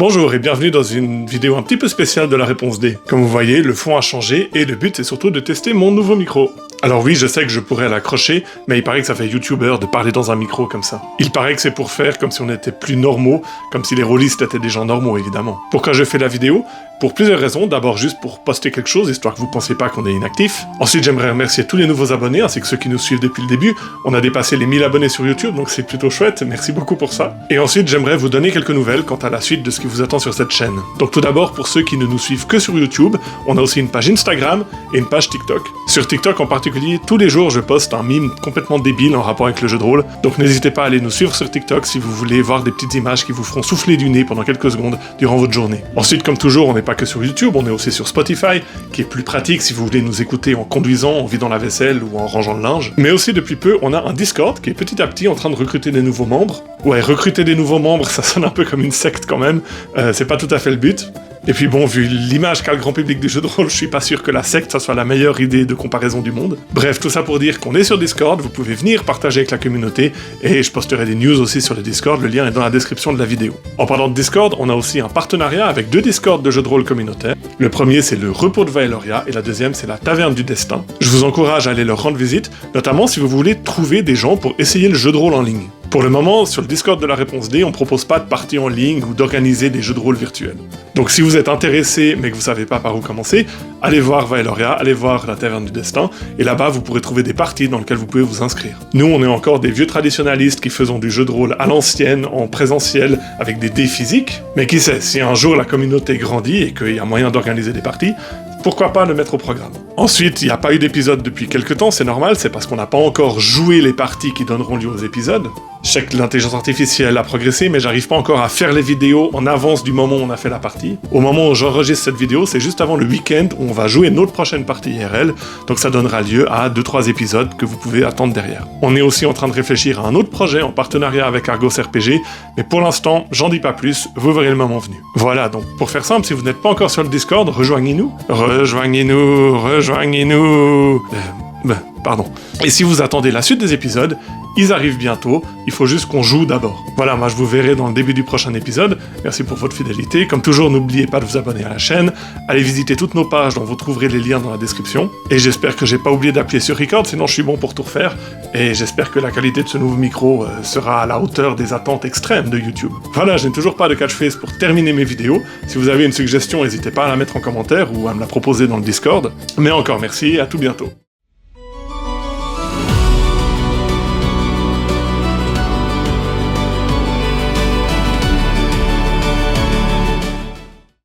Bonjour et bienvenue dans une vidéo un petit peu spéciale de la réponse D. Comme vous voyez, le fond a changé et le but c'est surtout de tester mon nouveau micro. Alors oui, je sais que je pourrais l'accrocher, mais il paraît que ça fait youtubeur de parler dans un micro comme ça. Il paraît que c'est pour faire comme si on était plus normaux, comme si les rôlistes étaient des gens normaux évidemment. Pourquoi je fais la vidéo? Pour plusieurs raisons. D'abord juste pour poster quelque chose, histoire que vous pensiez pas qu'on est inactif. Ensuite j'aimerais remercier tous les nouveaux abonnés, ainsi que ceux qui nous suivent depuis le début. On a dépassé les 1000 abonnés sur YouTube, donc c'est plutôt chouette, merci beaucoup pour ça. Et ensuite j'aimerais vous donner quelques nouvelles quant à la suite de ce qui vous attend sur cette chaîne. Donc tout d'abord, pour ceux qui ne nous suivent que sur YouTube, on a aussi une page Instagram et une page TikTok. Sur TikTok en particulier, tous les jours je poste un meme complètement débile en rapport avec le jeu de rôle, donc n'hésitez pas à aller nous suivre sur TikTok si vous voulez voir des petites images qui vous feront souffler du nez pendant quelques secondes durant votre journée. Ensuite, comme toujours, on n'est pas que sur YouTube, on est aussi sur Spotify, qui est plus pratique si vous voulez nous écouter en conduisant, en vidant la vaisselle ou en rangeant le linge. Mais aussi depuis peu, on a un Discord qui est petit à petit en train de recruter des nouveaux membres. Ouais, recruter des nouveaux membres, ça sonne un peu comme une secte quand même, c'est pas tout à fait le but. Et puis bon, vu l'image qu'a le grand public du jeu de rôle, je suis pas sûr que la secte, ça soit la meilleure idée de comparaison du monde. Bref, tout ça pour dire qu'on est sur Discord, vous pouvez venir partager avec la communauté, et je posterai des news aussi sur le Discord, le lien est dans la description de la vidéo. En parlant de Discord, on a aussi un partenariat avec 2 Discords de jeux de rôle communautaires. Le premier, c'est le Repos de Vaeloria, et la deuxième, c'est la Taverne du Destin. Je vous encourage à aller leur rendre visite, notamment si vous voulez trouver des gens pour essayer le jeu de rôle en ligne. Pour le moment, sur le Discord de la Réponse D, on propose pas de parties en ligne ou d'organiser des jeux de rôle virtuels. Donc si vous êtes intéressé mais que vous savez pas par où commencer, allez voir Vaeloria, allez voir la Taverne du Destin, et là-bas vous pourrez trouver des parties dans lesquelles vous pouvez vous inscrire. Nous, on est encore des vieux traditionalistes qui faisons du jeu de rôle à l'ancienne, en présentiel, avec des dés physiques, mais qui sait, si un jour la communauté grandit et qu'il y a moyen d'organiser des parties, pourquoi pas le mettre au programme. Ensuite, il n'y a pas eu d'épisode depuis quelques temps, c'est normal, c'est parce qu'on n'a pas encore joué les parties qui donneront lieu aux épisodes. Je sais que l'intelligence artificielle a progressé, mais j'arrive pas encore à faire les vidéos en avance du moment où on a fait la partie. Au moment où j'enregistre cette vidéo, c'est juste avant le week-end où on va jouer notre prochaine partie IRL, donc ça donnera lieu à 2-3 épisodes que vous pouvez attendre derrière. On est aussi en train de réfléchir à un autre projet en partenariat avec Argos RPG, mais pour l'instant, j'en dis pas plus, vous verrez le moment venu. Voilà, donc pour faire simple, si vous n'êtes pas encore sur le Discord, rejoignez-nous. Rejoignez-nous. Pardon. Et si vous attendez la suite des épisodes, ils arrivent bientôt, il faut juste qu'on joue d'abord. Voilà, moi je vous verrai dans le début du prochain épisode, merci pour votre fidélité, comme toujours n'oubliez pas de vous abonner à la chaîne, allez visiter toutes nos pages dont vous trouverez les liens dans la description, et j'espère que j'ai pas oublié d'appuyer sur record, sinon je suis bon pour tout refaire, et j'espère que la qualité de ce nouveau micro sera à la hauteur des attentes extrêmes de YouTube. Voilà, je n'ai toujours pas de catchphrase pour terminer mes vidéos, si vous avez une suggestion, n'hésitez pas à la mettre en commentaire ou à me la proposer dans le Discord, mais encore merci et à tout bientôt.